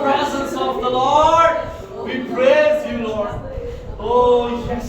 presence of the Lord, we praise you Lord. Yes.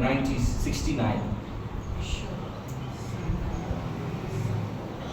69.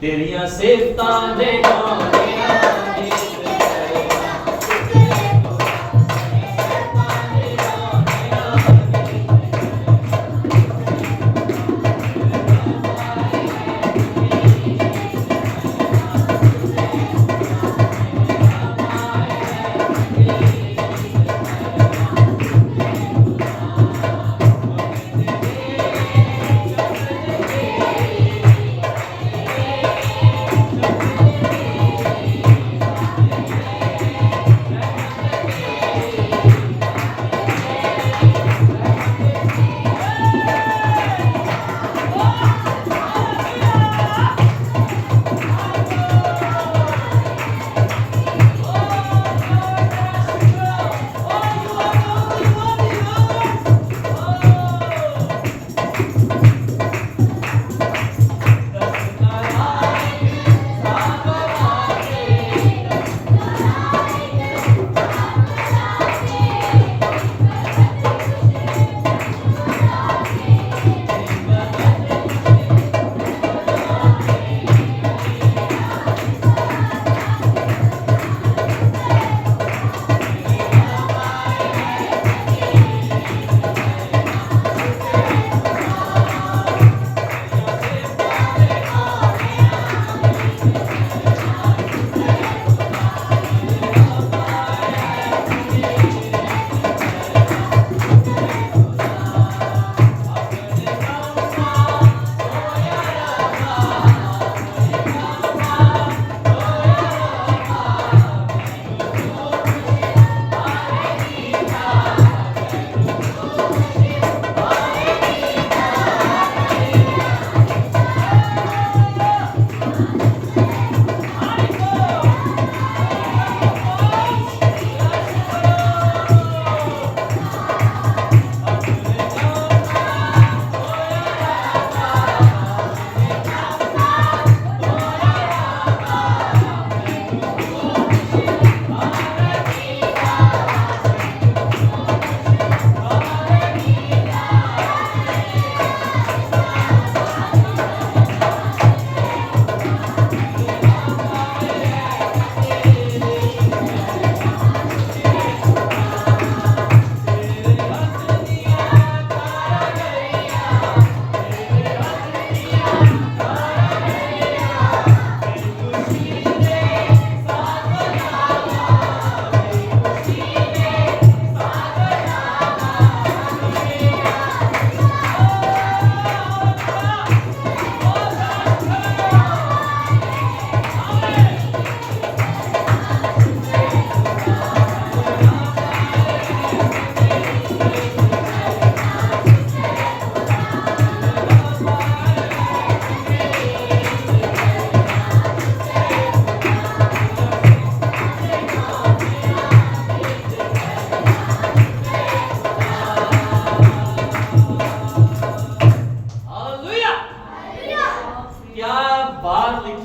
ਤੇਰੀਆਂ ਸਿਫਤਾਂ ਦੇ ਗਾਉਣਿਆਂ ਗੀਤ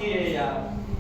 ਗਾਇਆ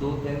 2-3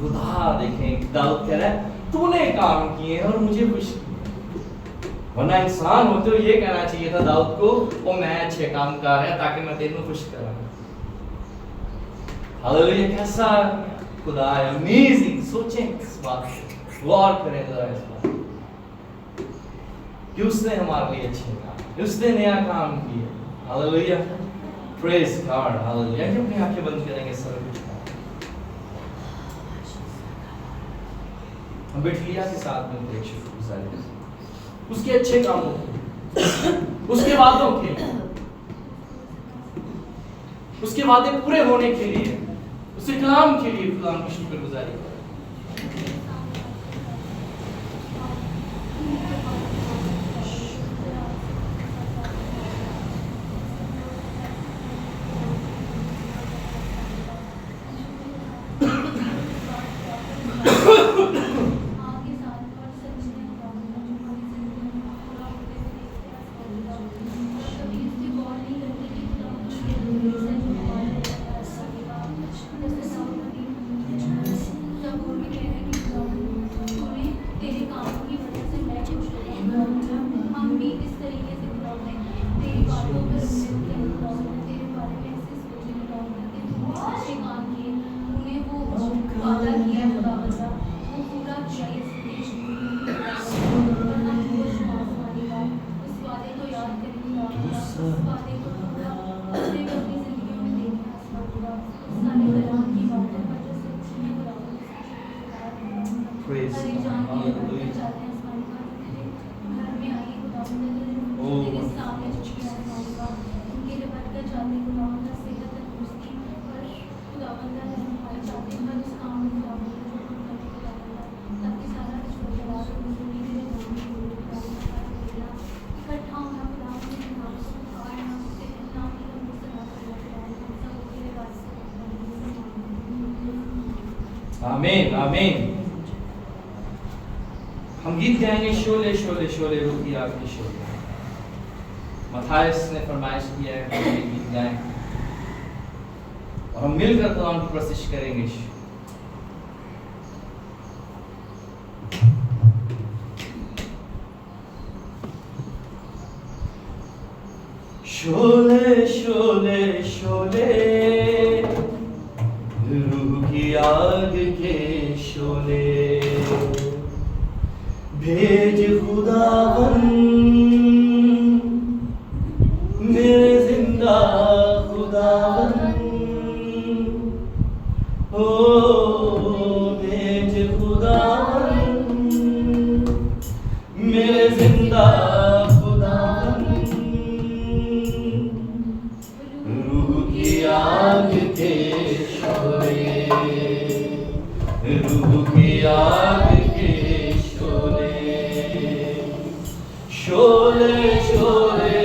खुदा देखें दाऊद कह रहा है तूने काम किए और मुझे खुश किया। वरना इंसान होते हुए ये कहना चाहिए था दाऊद को ओ मैं अच्छे काम कर रहा है ताकि मैं तेरे खुश करूं। हालेलुया, कैसा खुदा है, अमेजिंग। सोचें इस बात पे, गौर करें जरा इस बात कि उसने हमारे लिए अच्छे काम, उसने नया काम किया। Hallelujah, praise God. हालेलुया। अपनी आंखें बंद करेंगे सर कुछ हम बेटलिया के साथ में एक शुक्रगुजारी उसके अच्छे कामों के, उसके वादों के, उसके वादे पूरे होने के लिए, उसके कलाम के लिए खुदा की शुक्रगुजारी करें। आमीन आमीन। हम गीत गाएंगे शोले शोले शोले रुकी आपकी शोले। मत्थायस ने फरमाइश किया है कि हम गीत गाएं और हम मिलकर खुदा की प्रस्तुति करेंगे। शोले शोले शोले रूह की आग के शोले भेज खुदावन मेरे जिंदा खुदावन ओ भेज खुदावन मेरे जिंदा खुदावन रूह की आग के शोले रूह की आग के शोले शोले शोले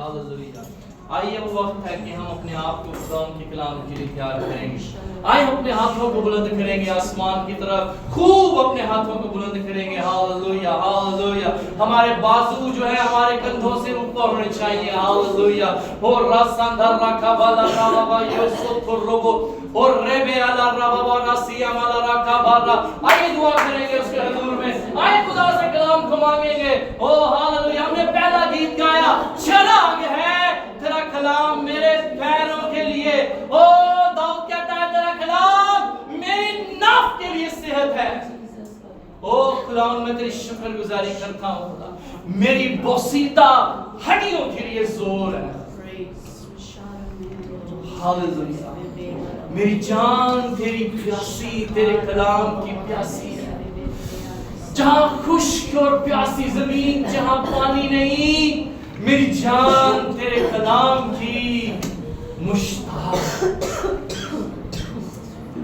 हालेलुया। आइए वो वक्त है कि हम अपने आप को खुदा के कलाम के लिए तैयार करेंगे। आइए अपने हाथों को बुलंद करेंगे आसमान की तरफ, खूब अपने हाथों को बुलंद करेंगे। Hallelujah hallelujah. हमारे बाजू जो है हमारे कंधों से ऊपर होने चाहिए। हालेलुया। और रसंदर रखा बाला राबा योसुर रोबो और रेबे अला राबा रसिया माला रखा बारा। आइए दुआ करेंगे उसके हुजूर में। आइए खुदा से कलाम को मांगेंगे। ओ हालेलुया। हमने पहला गीत गाया, चराग है तेरा कलाम मेरे पैरों के लिए। ओ दाऊद कहता है तेरा कलाम मेरी नाफ के लिए सेहत है। ओ खुदा मैं तेरी शुक्रगुजारी करता हूँ खुदा, मेरी बोसीदा हड्डियों के लिए जोर है। हालेलुया। मेरी जान तेरी प्यासी, तेरे कलाम की प्यासी है। जहां खुश्क और प्यासी जमीन, जहां पानी नहीं, मेरी जान तेरे कलाम की मुश्ताक।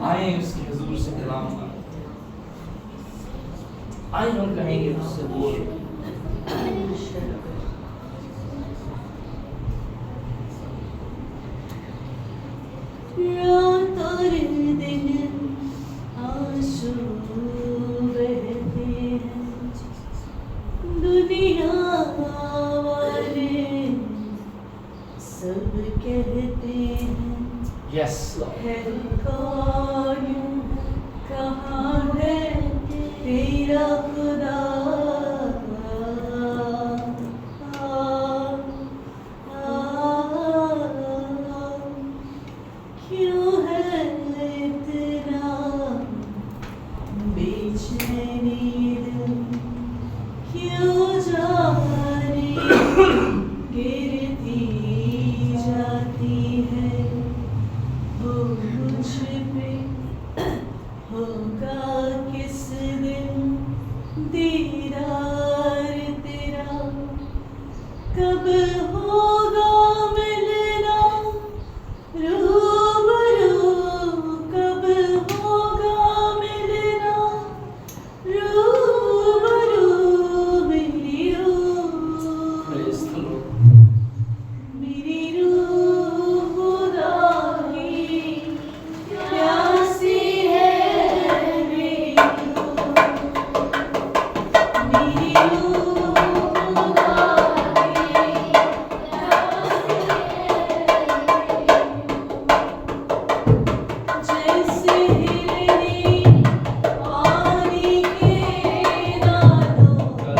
आए उसके हुजूर से कलाम मांगे, आए हम कहेंगे उससे बोल। रात और दिन आंसू बहते हैं, दुनिया वाले सब कहते हैं यस है कौन, कहाँ है तेरा खुदा। क्यों है इतना बेचैनी दिल, क्यों जाने गिरती जाती है। वो मुझ पे होगा किस दिन दीदार तेरा, कब होगा मिलना रूबरू, कब होगा मिलना रूबरू। मेरी रूह, मेरी रूह खुदा की प्यासी है। मेरी रूह, मेरी रूह खुदा की प्यासी है। जैसे हिरनी पानी के नालों को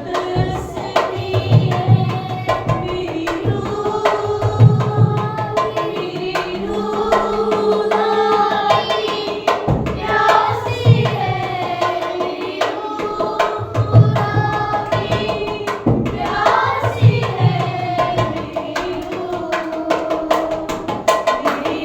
तरसती है, मेरी रूह, मेरी रूह खुदा की प्यासी है। मेरी रूह खुदा की प्यासी है। मेरी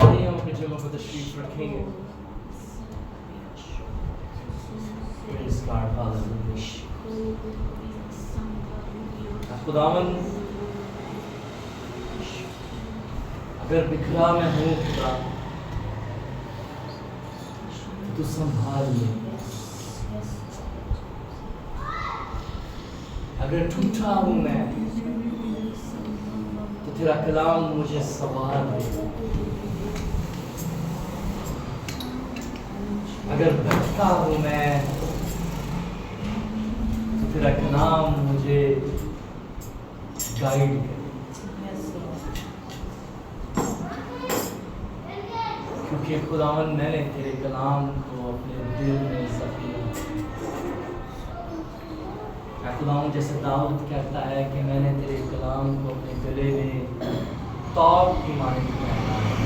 आइए हम अपने जगह पर तशरीफ रखेंगे। Praise God, hallelujah। खुदावन अगर बिखरा मैं हूँ खुदा, तो संभाल ले। अगर टूटा हूँ मैं, तो तेरा कलाम मुझे संभाल ले। अगर भटका हूँ मैं, तो तेरा कलाम मुझे गाइड करे। क्योंकि खुदावन मैंने तेरे कलाम को अपने दिल में सफिया। खुदावन जैसे दाऊद कहता है कि मैंने तेरे कलाम को अपने गले में तौब की मानी बनाया।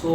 100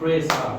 Praise God.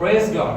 Praise God.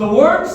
the words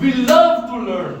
we love to learn,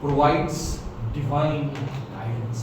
provides divine guidance.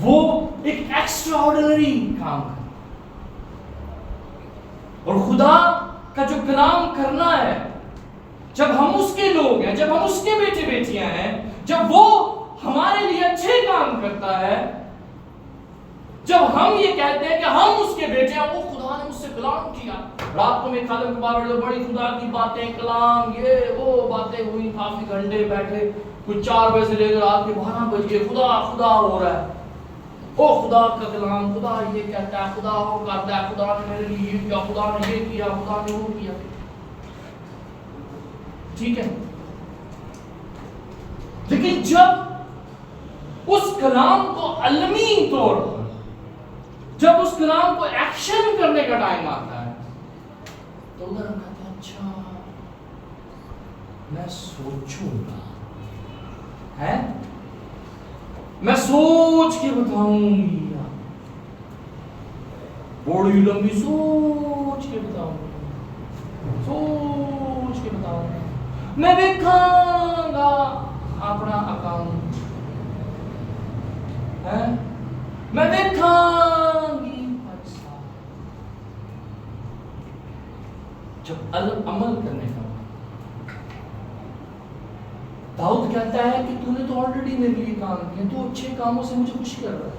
वो एक एक्स्ट्राऑर्डिनरी काम कर, और खुदा का जो कलाम करना है, जब हम उसके लोग हैं, जब हम उसके बेटे बेटियां हैं, जब वो हमारे लिए अच्छे काम करता है, जब हम ये कहते हैं कि हम उसके बेटे हैं, वो खुदा ने मुझसे कलाम किया। रात को मैं खादम के बारे में बड़ी खुदा की बातें, कलाम, ये वो बातें हुई, काफी घंटे बैठे, कुछ 4 बजे से लेकर रात के 12 बज गए, खुदा खुदा हो रहा है। ओ खुदा का कलाम, खुदा ये कहता है, खुदा वो करता है, खुदा ने मेरे लिए ये किया, खुदा ने ये किया, खुदा ने वो किया। ठीक है, लेकिन जब उस कलाम को अलमी तौर पर, जब उस कलाम को एक्शन करने का टाइम आता है, तो उधर हम कहते हैं अच्छा मैं सोचूंगा, है मैं सोच के बताऊंगी, बड़ी लंबी सोच के बताऊंगी, सोच के बताऊंगा, मैं देखांगा अपना अकाउंट, है मैं देखांगी पैसा। जब अमल करने का, दाऊद कहता है कि तूने तो ऑलरेडी मेरे लिए काम किया, तू अच्छे कामों से मुझे खुश कर रहा है।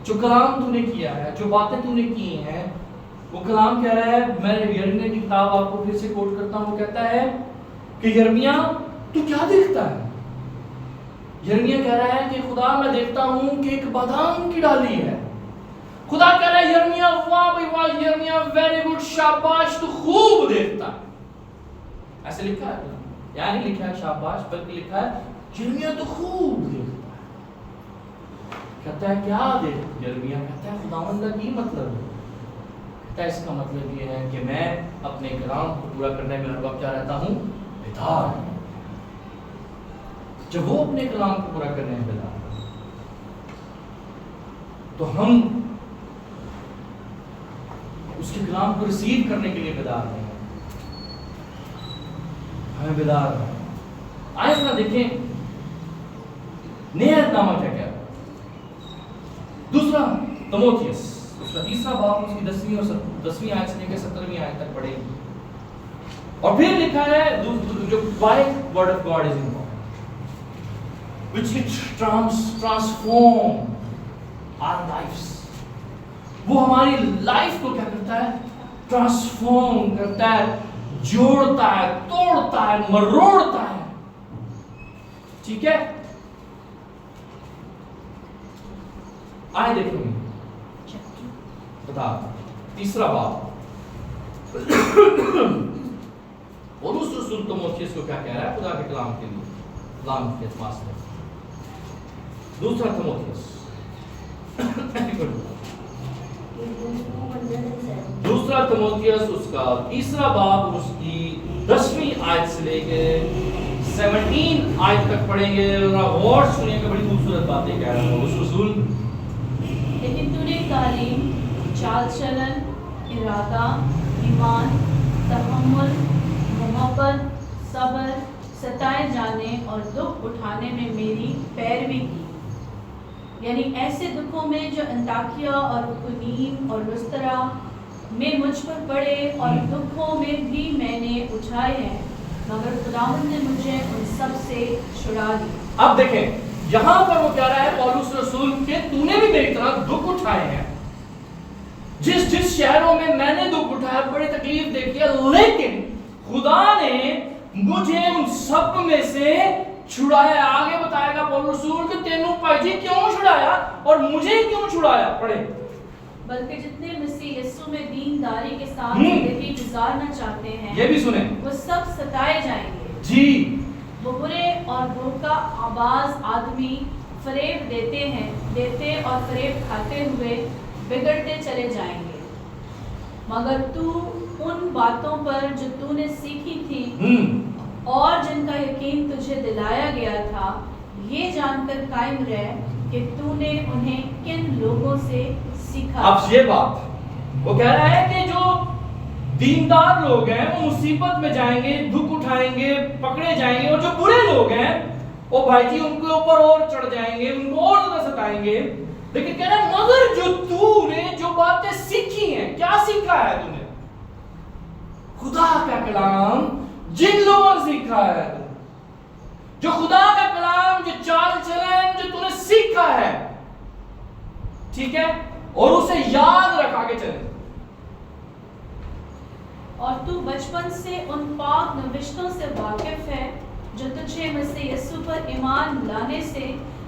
जो कलाम तूने किया है, जो बातें तूने की हैं, वो कलाम कह रहा है। मैं यिर्मयाह की किताब आपको फिर से कोट करता हूं, वो कहता है कि यिर्मयाह तू क्या देखता है? यिर्मयाह कह रहा है कि खुदा मैं देखता हूं कि एक बादाम की डाली है। खुदा कह रहा है यिर्मयाह वाह भाई वाह, यिर्मयाह वेरी गुड, शाबाश, तू खूब देखता है। ऐसे लिखा है, या नहीं लिखा है शाबाश, बल्कि लिखा है यिर्मयाह तो खूब देखता है। कहता है क्या देख यिर्मयाह? कहता है खुदावंद का की मतलब है? कहता है इसका मतलब ये है कि मैं अपने कलाम को पूरा करने में हर वक्त क्या रहता हूँ? बेदार। जब वो अपने कलाम को पूरा करने में बेदार, तो हम उसके कलाम को रिसीव करने के लिए बेदार नहीं, हमें बेदार है। आइए जरा देखें नियतनामा क्या क्या। दूसरा तीमुथियुस, उसका तीसरा बाब, उसकी 10वीं और 10वीं आयत से लेकर 17वीं आयत तक पढ़ेंगे। और फिर लिखा है जो by word of God is involve, which it transform our lives। वो हमारी लाइफ को क्या करता है? ट्रांसफॉर्म करता है, जोड़ता है, तोड़ता है, मरोड़ता है। ठीक है, आए देखेंगे बता तीसरा बाब पौलुस रसूल तीमुथियुस को क्या कह रहा है खुदा के कलाम के लिए, कलाम के एतमाद से। दूसरा तीमुथियुस दूसरा तीमुथियुस उसका तीसरा बाब, उसकी 10वीं आयत से लेकर 17 आयत तक पढ़ेंगे। और सुनिएगा, बड़ी खूबसूरत बातें कह रहा है पौलुस रसूल। लेकिन तूने तालीम, चाल चलन, इरादा, ईमान, तहम्मुल, मोहब्बत, सब्र, सताए जाने और दुख उठाने में मेरी पैरवी की। यानी ऐसे दुखों में जो अंताकिया और इकुनियम और लुस्त्रा में मुझ पर पड़े, और दुखों में भी मैंने उठाए हैं, मगर खुदावंद ने मुझे उन सब से छुड़ा दिया। अब देखें यहाँ पर वो कह रहा है पौलुस रसूल के तूने भी मेरी तरह दुख उठाए हैं। जिस जिस शहरों में मैंने दुख उठाया, बड़ी तकलीफ देखी है, लेकिन खुदा ने मुझे उन सब में से छुड़ाया। आगे बताएगा पौलुस रसूल कि तेनू भाई जी क्यों छुड़ाया और मुझे क्यों छुड़ाया। पढ़े, बल्कि जितने मसीह यीशु में दीनदारी के साथ जिंदगी गुजारना चाहते हैं, ये भी सुने, वो सब सताए जाएंगे जी। वो बुरे और धोखा आवाज आदमी फरेब देते और फरेब खाते हुए बिगड़ते चले जाएंगे। मगर तू उन बातों पर जो तूने सीखी थी और जिनका यकीन तुझे दिलाया गया था, ये जानकर कायम रह कि तूने उन्हें किन लोगों से सीखा। अब ये बात वो कह रहा है कि जो दीनदार लोग हैं वो मुसीबत में जाएंगे, दुख उठाएंगे, पकड़े जाएंगे, और जो बुरे लोग हैं ओ भाई जी उनके ऊपर और चढ़ जाएंगे, उनको और ज्यादा सताएंगे। लेकिन कह रहा है मगर जो तूने जो बातें सीखी हैं, क्या सीखा है तूने? खुदा का कलाम जिन लोगों ने सीखा है, जो खुदा का कलाम, जो चाल चलन जो तूने सीखा है, ठीक है, और उसे याद रखा के चले। और तू बचपन से उन पाक नविश्तों से वाकिफ है जो तुझे मसीह यीशु पर ईमान लाने से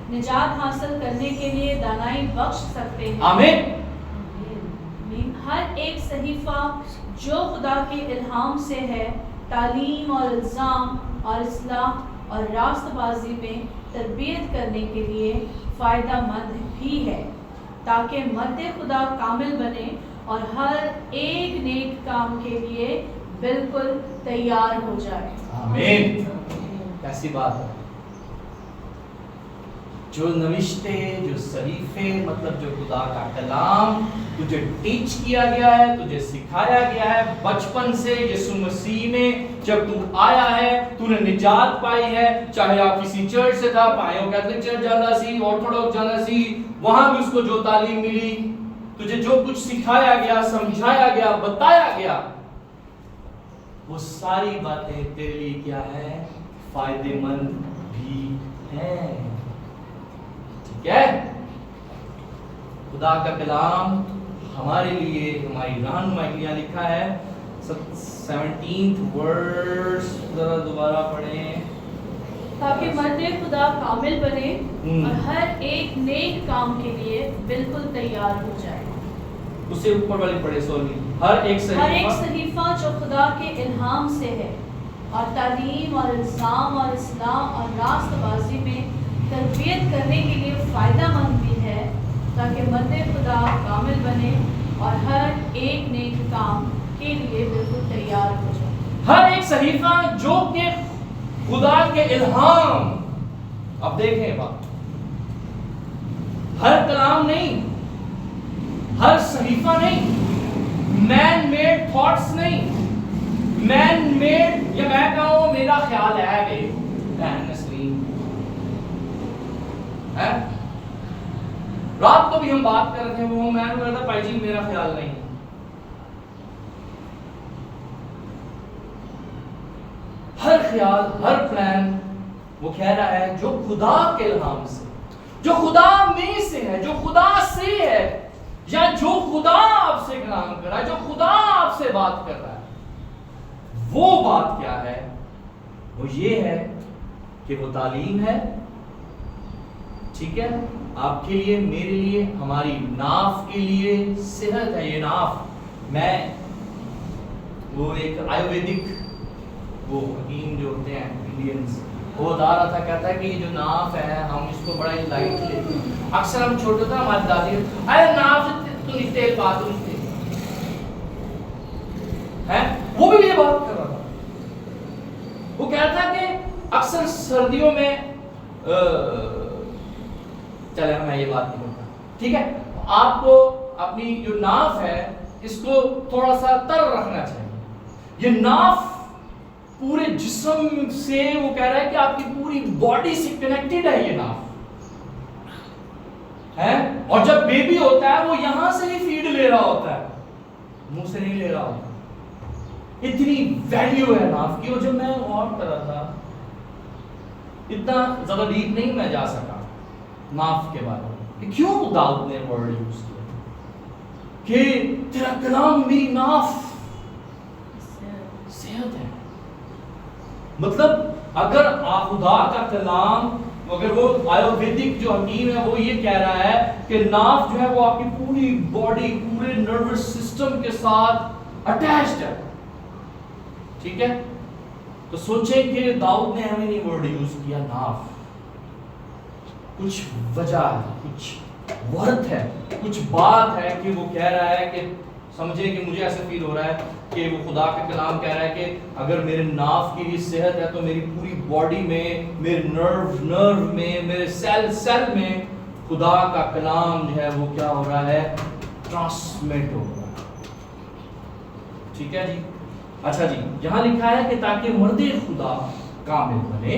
निजात हासिल करने के लिए दानाई बख्श सकते हैं। आमीन। हर एक सहीफा जो खुदा के इल्हाम से है, तालीम और इल्ज़ाम और इस्लाह और रास्तबाजी में तरबियत करने के लिए फ़ायदेमंद भी है, ताकि मर्द खुदा कामिल बने और हर एक नेक काम के लिए बिल्कुल तैयार हो जाए। आमीन। कैसी बात है। जो नविश्ते, जो सहीफे, मतलब जो खुदा का कलाम तुझे टीच किया गया है, तुझे सिखाया गया है बचपन से यीशु मसीह में, जब तू आया है, तूने निजात पाई है, चाहे आप किसी चर्च से था, पायो कैथोलिक चर्च जाना सी, ऑर्थोडॉक्स जाना सी, वहां भी उसको जो तालीम मिली, तुझे जो कुछ सिखाया गया, समझाया गया, बताया गया, वो सारी बातें तेरे लिए क्या है? फायदेमंद भी है। ठीक है? खुदा का कलाम हमारे लिए, हमारी रहनुमाई के लिए लिखा है। 17th वर्स जरा दोबारा पढ़ें। ताकि मर्द खुदा कामिल बने और हर एक नेक काम के लिए बिल्कुल तैयार हो जाए। उससे ऊपर वाली पढ़े, सॉरी। हर एक सहीफा जो खुदा के इल्हाम से है और तालीम और इल्ज़ाम और इस्लाह और रास्तबाजी में तरबियत करने के लिए फ़ायदेमंद भी है, ताकि मर्द खुदा कामिल बने और हर एक नेक काम के लिए बिल्कुल तैयार हो जाए। हर एक सहीफा जो कि खुदा के इल्हाम, अब देखें बात, हर कलाम नहीं, हर सहीफा नहीं, मैन मेड थॉट्स नहीं, मैन मेड, या मैं कहूं मेरा ख्याल है कि है। रात को भी हम बात कर रहे थे, वो मैं बोल रहा था भाई जी मेरा ख्याल नहीं। हर ख्याल, हर प्लान वो कह रहा है जो खुदा के इल्हाम से, जो खुदा में से है, जो खुदा से है, या जो खुदा आपसे कलाम कर रहा है, जो खुदा आपसे बात कर रहा है, वो बात क्या है? वो ये है कि वो तालीम है, ठीक है, आपके लिए, मेरे लिए, हमारी नाफ के लिए सेहत है। ये नाफ, मैं वो एक आयुर्वेदिक वो हकीम जो होते हैं इंडियंस, वो बता रहा था, कहता है कि ये जो नाफ है हम इसको बड़ा ही लाइट लेते हैं। अक्सर हम छोटे थे, हमारी दादी अरे नाफ से तू नहीं तेल पा, तू नहीं है, वो भी ये बात कर रहा था। वो कहता है कि अक्सर सर्दियों में चले मैं ये बात नहीं करता, ठीक है, आपको अपनी जो नाफ है इसको थोड़ा सा तर रखना चाहिए। ये नाफ पूरे जिस्म से, वो कह रहा है कि आपकी पूरी बॉडी से कनेक्टेड है ये नाफ है, और जब बेबी होता है वो यहां से ही फीड ले रहा होता है, मुंह से नहीं ले रहा होता। इतनी वैल्यू है नाफ की। और जब मैं और कर रहा था, इतना ज्यादा डीप नहीं मैं जा सका नाफ के बारे में कि क्यों दाऊद ने वर्ड यूज किया कि तेरा कलाम मेरी नाफ सेहत है। मतलब अगर खुदा का कलाम, अगर वो आयुर्वेदिक जो हकीम है वो ये कह रहा है कि नाफ जो है वो आपकी पूरी बॉडी, पूरे नर्वस सिस्टम के साथ अटैच्ड है, ठीक है, तो सोचें कि दाऊद ने हमें नहीं वर्ड यूज किया नाफ, कुछ वजह है, कुछ वर्थ है, कुछ बात है कि वो कह रहा है कि समझे कि मुझे ऐसा फील हो रहा है कि वो खुदा का कलाम कह रहा है कि अगर मेरे नाफ की भी सेहत है तो मेरी पूरी बॉडी में, मेरे नर्व में, मेरे सेल में खुदा का कलाम जो है वो क्या हो रहा है? ट्रांसमिट हो रहा है। ठीक है जी। अच्छा जी, यहाँ लिखा है कि ताकि मर्दे खुदा कामिल बने,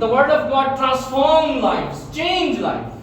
the word of God transform lives, change life.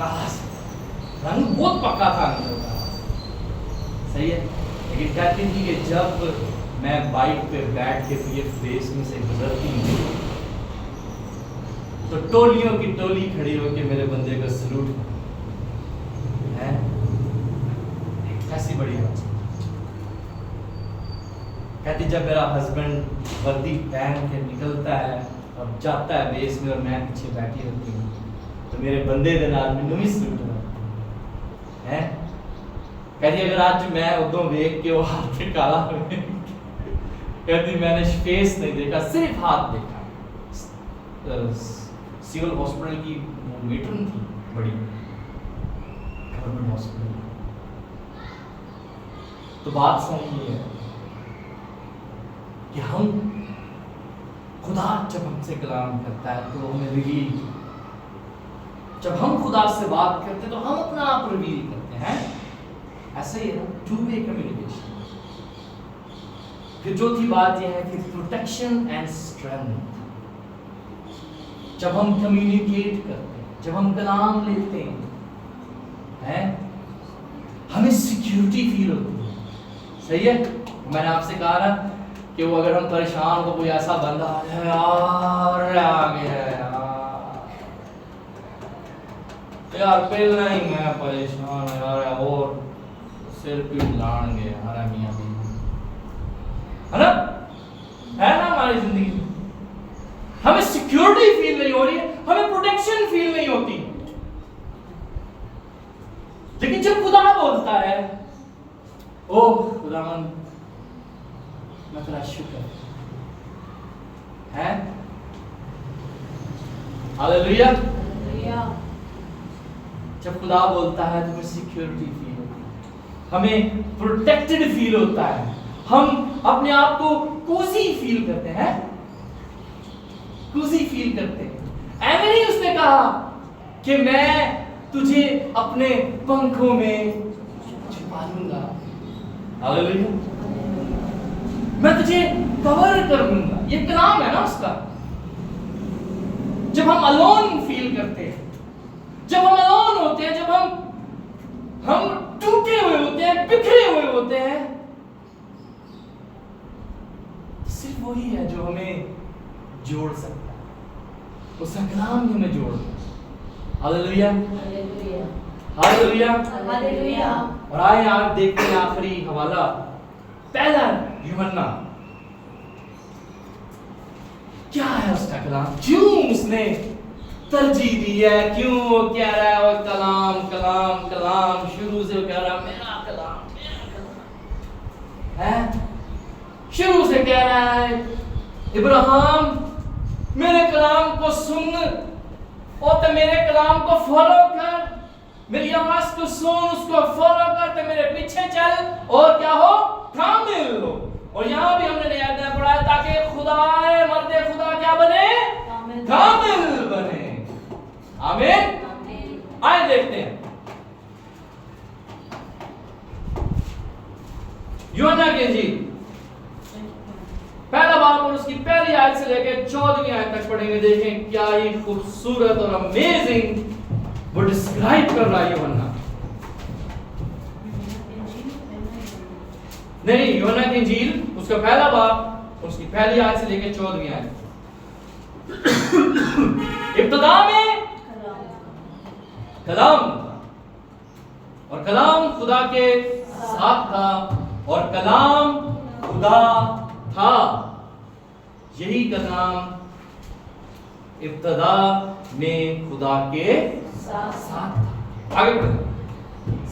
काला सा, रंग बहुत पक्का था अंकल का, सही है। लेकिन कहती थी कि जब मैं बाइक पे बैठ के ये फेस में से गुजरती हूँ तो टोलियों की टोली खड़ी होकर मेरे बंदे को सलूट है। ऐसी बड़ी बात। कहती जब मेरा हस्बैंड वर्दी पहन के निकलता है और जाता है बेस में और मैं पीछे बैठी होती हूँ तो मेरे बंदे दे नाल मैनू भी सलूट है। कहती अगर आज मैं उदों देख के वो हाथ पे काला कहती मैंने फेस नहीं देखा, सिर्फ हाथ देखा। सिविल हॉस्पिटल की मेट्रन थी बड़ी, गवर्नमेंट हॉस्पिटल। तो बात सही है कि हम खुदा जब हमसे कलाम करता है तो हमें रिवील, जब हम खुदा से बात करते हैं तो हम अपना आप रिवील करते हैं। ऐसा ही है ना, टू वे कम्युनिकेशन। फिर चौथी बात यह है कि प्रोटेक्शन एंड स्ट्रेंथ। जब हम कम्युनिकेट करते हैं, जब हम कलाम लेते हैं, हमें सिक्योरिटी फील होती है, सही है। मैंने आपसे कहा ना कि वो अगर हम परेशान हो, कोई ऐसा बंदा आ जाए यार आ गया यार पहले ही मैं परेशान यार और सिर पीट लान गए हमारा मियाँ भी है ना हमारी जिंदगी में। हमें सिक्योरिटी फील नहीं हो रही है, हमें प्रोटेक्शन फील नहीं होती। लेकिन जब खुदा बोलता है ओ खुदावन मैं तेरा शुक्र है, हालेलुया। जब खुदा बोलता है तो हमें सिक्योरिटी फील होती है, हमें प्रोटेक्टेड फील होता है, हम अपने आप को कोजी फील करते हैं, कोजी फील करते हैं। ऐसे नहीं उसने कहा कि मैं तुझे अपने पंखों में छुपा लूंगा, हालेलुया, मैं तुझे कवर कर लूंगा। ये कलाम है ना उसका। जब हम अलोन फील करते हैं, जब हम अलोन होते हैं, जब हम टूटे हुए होते हैं, बिखरे हुए होते हैं, सिर्फ वही है जो हमें जोड़ सकता है, उसका कलाम ही हमें जोड़ सकता है। Hallelujah, hallelujah, hallelujah. और आइए आप देखते हैं आखिरी हवाला, पहला यूहन्ना। क्या है उसका कलाम, क्यों उसने तरजीह दी है, क्यों वो कह रहा है वो कलाम कलाम कलाम, शुरू से वो कह रहा है मेरा कलाम है, शुरू से कह रहा है इब्राहिम मेरे कलाम को सुन और तो मेरे कलाम को फॉलो कर, मेरी आवाज को सुन, उसको फॉलो कर, तो मेरे पीछे चल और क्या हो, कामिल हो। और यहाँ भी हमने नया अध्याय पढ़ा है ताकि खुदा मर्दे खुदा क्या बने, कामिल बने। आमीन। आए देखते हैं यूहन्ना की इंजील पहला बाब और उसकी पहली आयत से लेकर 14वीं आयत तक पढ़ेंगे। देखें क्या ये खूबसूरत और अमेजिंग वो डिस्क्राइब कर रहा है यूहन्ना। नहीं, यूहन्ना की इंजील उसका पहला बाब उसकी पहली आयत से लेकर 14वीं आयत। इब्तिदा में कलाम और कलाम खुदा के साथ था और कलाम खुदा था। यही कलाम इब्तिदा में खुदा के साथ था। आगे बढ़े।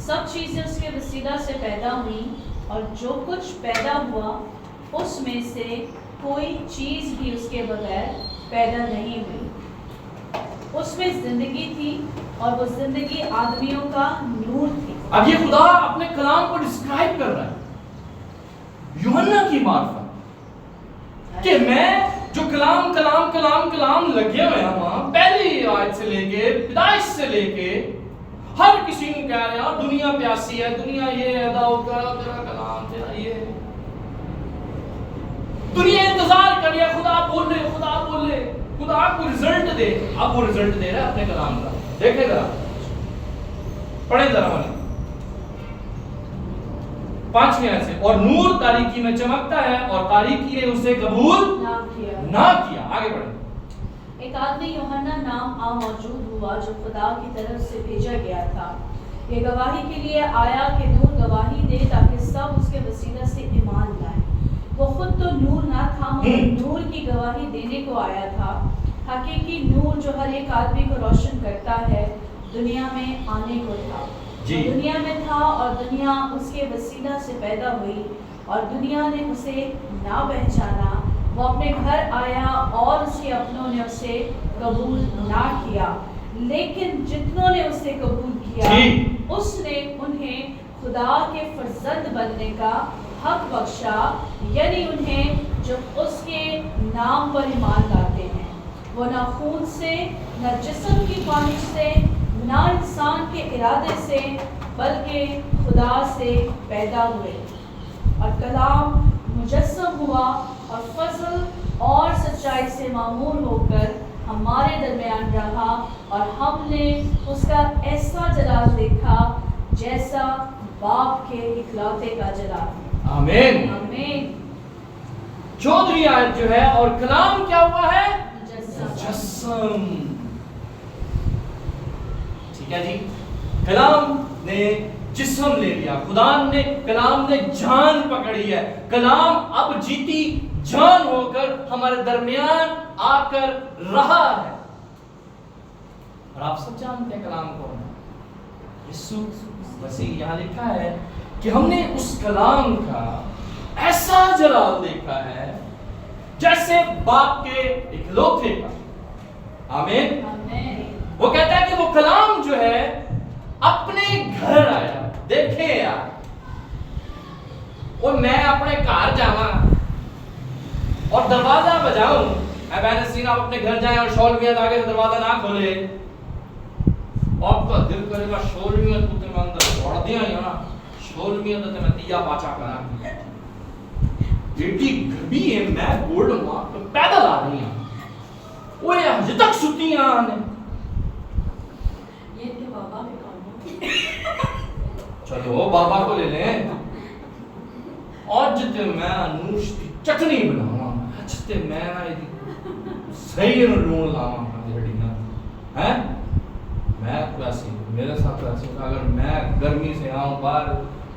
सब चीजें उसके वसीला से पैदा हुई और जो कुछ पैदा हुआ उसमें से कोई चीज भी उसके बगैर पैदा नहीं हुई। उसमें जिंदगी थी और वो जिंदगी आदमियों का नूर थी। अब ये खुदा अपने कलाम को डिस्क्राइब कर रहा है यूहन्ना की मार्फत कि मैं जो कलाम कलाम कलाम कलाम लगे हुए हैं वहां पहली आयत से लेके पैदाइश से लेके हर किसी को कह रहे हैं दुनिया प्यासी है, दुनिया ये है, दाओ तेरा कलाम तेरा ये, दुनिया इंतजार कर रही है खुदा बोले खुदा बोले, खुदा आपको रिजल्ट दे। अब वो रिजल्ट दे रहा है अपने कलाम का। देखेगा पढ़े जरा वाले 5वें आयत से, और नूर तारीकी में चमकता है और तारीकी ने उसे कबूल ना किया। आगे बढ़े। एक आदमी यूहन्ना नाम मौजूद हुआ जो खुदा की तरफ से भेजा गया था। ये गवाही के लिए आया कि नूर गवाही दे ताकि सब उसके वसीला से ईमान लाए। वो खुद तो नूर ना था मगर नूर की गवाही देने को आया था। हकीकी नूर जो हर एक आदमी को रोशन करता है दुनिया में आने को था। दुनिया में था और दुनिया उसके वसीला से पैदा हुई और दुनिया ने उसे ना पहचाना। वो अपने घर आया और उसके अपनों ने उसे कबूल ना किया, लेकिन जितनों ने उसे कबूल किया उसने उन्हें खुदा के फर्जंद बनने का हक बख्शा, यानी उन्हें जो उसके नाम पर ईमान लाते हैं। वो ना खून से, ना जिस्म की ख्वाहिश से, ना इंसान के इरादे से, बल्कि खुदा से पैदा हुए। और कलाम मुजस्सम हुआ और फजल और सच्चाई से मामूर होकर हमारे दरमियान रहा, और हमने उसका ऐसा जलाल देखा जैसा बाप के इकलौते का जलाल। आमीन आमीन। 14वीं आयत जो है, और कलाम क्या हुआ है? मुजस्सम। ठीक है जी, कलाम ने जिस्म ले लिया, खुदा ने कलाम ने जान पकड़ी है। कलाम अब जीती जान होकर हमारे दरमियान आकर रहा है। और आप सब जानते हैं कलाम कौन है? यीशु मसीह। यहाँ लिखा है कि हमने उस कलाम का ऐसा जलाल देखा है जैसे बाप के इकलौते का। आमीन। वो कहता है कि वो कलाम जो है अपने घर आया। देखे यार, और मैं अपने घर जावा और दरवाजा बजाऊं, मैंने सीना आप अपने घर जाए और शॉल में आगे से दरवाजा ना खोले, आपका दिल करेगा शॉल में तो मैं अंदर छोड़ दिया या ना, शॉल में तो मैं दिया पाचा करा। बेटी गबी है, मैं गोल्ड मां पे पैदल आ रही हूं, ओए अजे तक सुती आने ये इनके बाबा के काम चलो बाबा को ले लें। आज ते मैं नूश की चटनी बनावा, आज ते मैं ना सही लून लावा हड्डी ना हैं। मैं वैसे मेरे साथ वैसे अगर मैं गर्मी से आऊं बाहर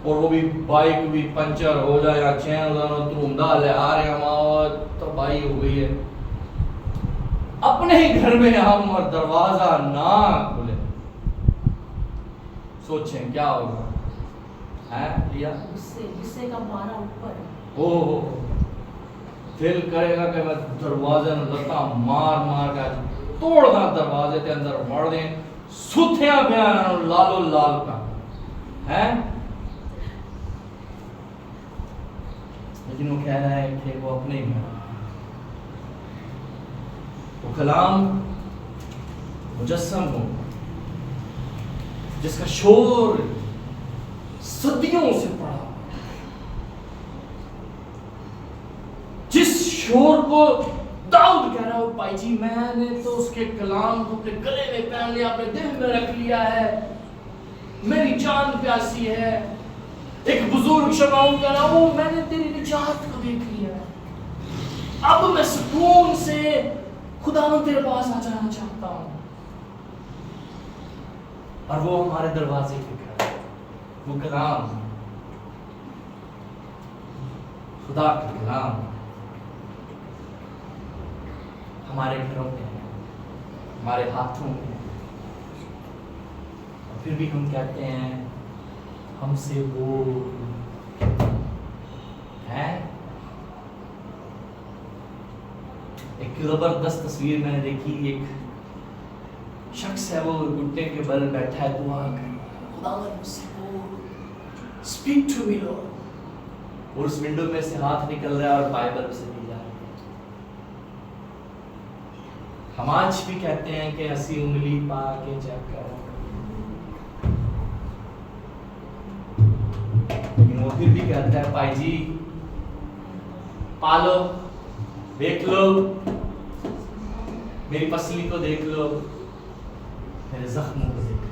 और वो भी बाइक भी पंचर हो जाए या चैन धुंधा ले आ रहे हम, तो बाई हो गई है। अपने ही घर में हम और दरवाजा ना खुले, सोचें क्या होगा? है लिया गुस्से का मारा ऊपर। ओहो, दिल करेगा कि मैं दरवाजे में लता मार मार कर तोड़ना, दरवाजे के अंदर मार दें, सुथिया बयान लालो लाल का है। लेकिन वो कह रहा है कि वो अपने ही में वो कलाम मुजस्सम हो जिसका शोर सदियों से पड़ा, जिस शोर को दाऊद कह रहा हो भाई जी मैंने तो उसके कलाम को अपने गले में पहन लिया, अपने दिल में रख लिया है, मेरी जान प्यासी है। एक बुजुर्ग शमाउन कह रहा वो मैंने तेरी निजात को देख लिया, अब मैं सुकून से खुदा तेरे पास आ जाना चाहता हूं। और वो हमारे दरवाजे पे खड़ा है, वो कलाम, खुदा का कलाम हमारे घरों में है, हमारे हाथों में है। और फिर भी हम कहते हैं हमसे वो है। एक जबरदस्त तस्वीर मैंने देखी, एक शख्स है वो घुटने के बल बैठा है, दुआ कर खुदा मुझसे बोल, स्पीक टू मी लॉर्ड, और उस विंडो में से हाथ निकल रहा है और बाइबल से दी जा रही है। हम आज भी कहते हैं कि हंसी उंगली पा के चेक करो, लेकिन वो फिर भी कहता है भाई जी पालो, देख लो मेरी पसली को, देख लो मेरे जख्मों को, देख लो।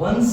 Once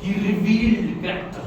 he revealed character،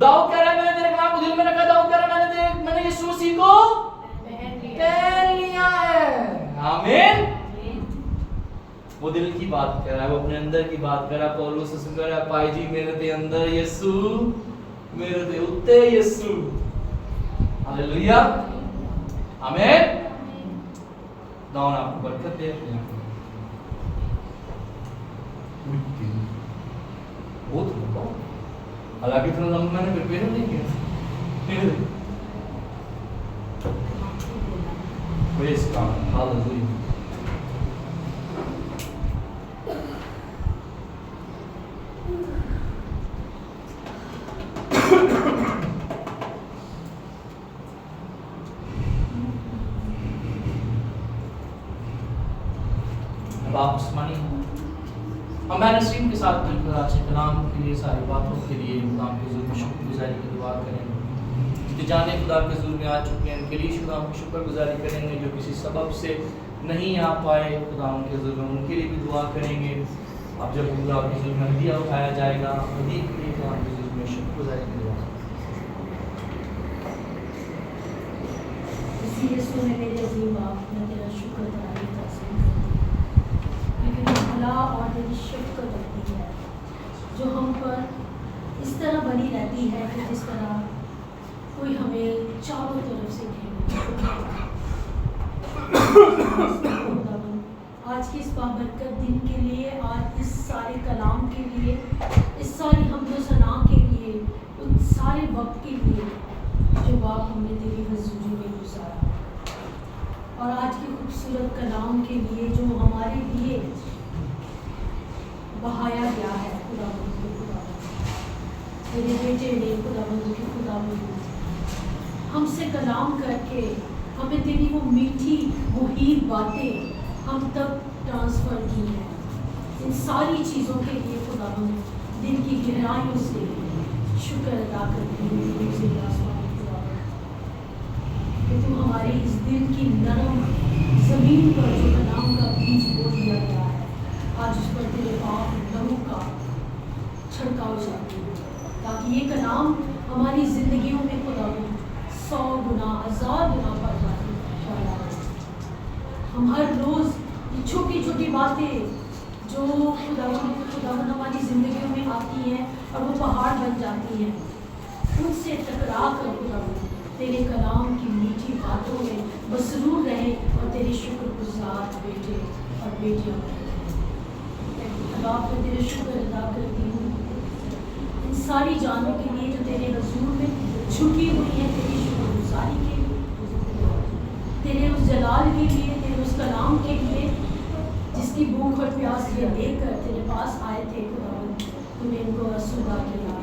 Dawood कह रहा है मैंने तेरे कलाम को दिल में रखा, दाऊद कह रहा है मैंने यीशु मसीह को पहन लिया है। आमीन। वो दिल की बात कर रहा है, वो अपने अंदर की बात कर रहा है। पौलुस से कह रहा है भाई जी मेरे ते अंदर यीशु, मेरे ते उत्ते यीशु। हालेलुया, आमीन। दाऊद आपको बरकत दे। बहुत हालांकि इतना लंबा मैंने प्रिपेयर नहीं किया। Praise God, hallelujah. अब आप सुनिए, हम नसीम के साथ मिलकर आज के कलाम के लिए, सारी बातों के लिए खुदा के हुजूर में शुक्रगुजारी की दुआ करेंगे। जो जाने खुदा के हुजूर में आ चुके हैं उनके लिए खुदा की शुक्रगुजारी करेंगे। जो किसी सबब से नहीं आ पाए खुदा उनके हुजूर में उनके लिए भी दुआ करेंगे। अब जब खुदा के हुजूर में हदिया उठाया जाएगा, हदी के लिए खुदा के हुजूर में शुक्रगुजारी की दुआ। यीशु में मेरे अजीम बाप, मैं तेरा शुक्रगुजारी तस्लीम क्योंकि तू भला और तेरी शफ़क़त होती है जो हम पर इस तरह बनी रहती है कि जिस तरह कोई हमें चारों तरफ से घेरे। आज के इस बाबरकत दिन के लिए, आज इस सारे कलाम के लिए, इस सारी हम्द सना के लिए, उन सारे वक्त के लिए जो बाप हमने तेरी हज़ूरी में गुजारा, और आज के खूबसूरत कलाम के लिए जो हमारे लिए बहाया गया है खुदा तेरे बेटे ने खुदा हमसे कलाम करके हमें तेरी वो मीठी मुहीब बातें हम तक ट्रांसफ़र की हैं। इन सारी चीज़ों के लिए खुदा दिल की गहराइयों से शुक्र अदा करती हूँ कि तू हमारे इस दिल की नरम ज़मीन पर जो कलाम का बीज बो दिया गया है, आज उस पर तेरे पाक लहू का छिड़काव जाती है, ताकि ये कलाम हमारी ज़िंदगियों में खुदा 100 गुना 1000 गुना बढ़ जाए। हम हर रोज़ ये छोटी छोटी बातें जो खुदा हमारी ज़िंदगियों में आती हैं और वो पहाड़ बन जाती हैं, उनसे टकरा कर खुदा तेरे कलाम की मीठी बातों में मसरूर रहे और तेरे शुक्रगुजार बेटे और बेटियां बाप, मैं तेरे शुक्र अदा करती हूँ इन सारी जानों के लिए जो तेरे हजूर में झुकी हुई है, तेरी शुक्रगुजारी के लिए, तेरे उस जलाल के लिए, तेरे उस कलाम के लिए जिसकी भूख और प्यास ये लेकर तेरे पास आए थे। खुदावन तूने इनको असुदा किया।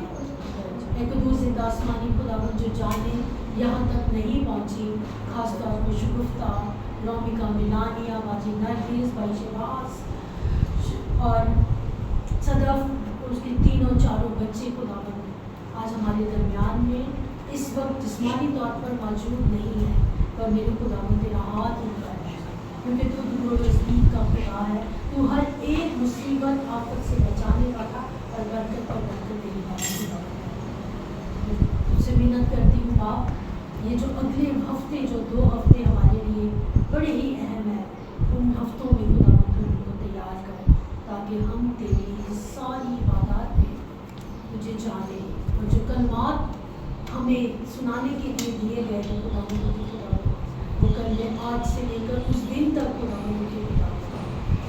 कदूस जिंदा आसमानी खुदावन जो जाने यहाँ तक नहीं पहुँची, खासतौर पर शगुफ्ता, रोमिका, मिलानिया, बाजी नरगिस, भाई शबास और सदफ, उसके तीनों चारों बच्चे खुदावन आज हमारे दरमियान में इस वक्त जिस्मानी तौर पर मौजूद नहीं है, पर मेरे खुदावन तेरा हाथ उठा है क्योंकि तू दूर नज़दीक का खुदा है। तू हर एक मुसीबत आफत से बचाने वाला और बरकत और बरकत देने वाला। तुझसे मिन्नत करती हूँ बाप, ये जो अगले हफ्ते जो 2 हफ्ते हमारे लिए बड़े ही अहम है, उन हफ्तों में खुदा उनको तैयार कर ताकि हम तेरी सारी इबादत में तुझे जाने और जो कलमात हमें सुनाने के लिए दिए गए हैं खुदा वो कल आज से लेकर उस दिन तक खुदा के खुदा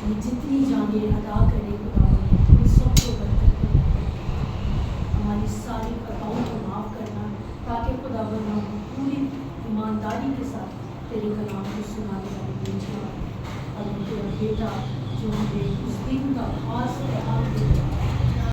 ये जितनी जाने अदा करें खुदा उन सबको बरकत करना, हमारी सारी खताओं को माफ़ करना, ताकि खुदा हम पूरी ईमानदारी के साथ तेरे कलाम को सुनाने वाले बेटियाँ और तेरा बेटा जो हमें उस दिन का खास पैगाम देता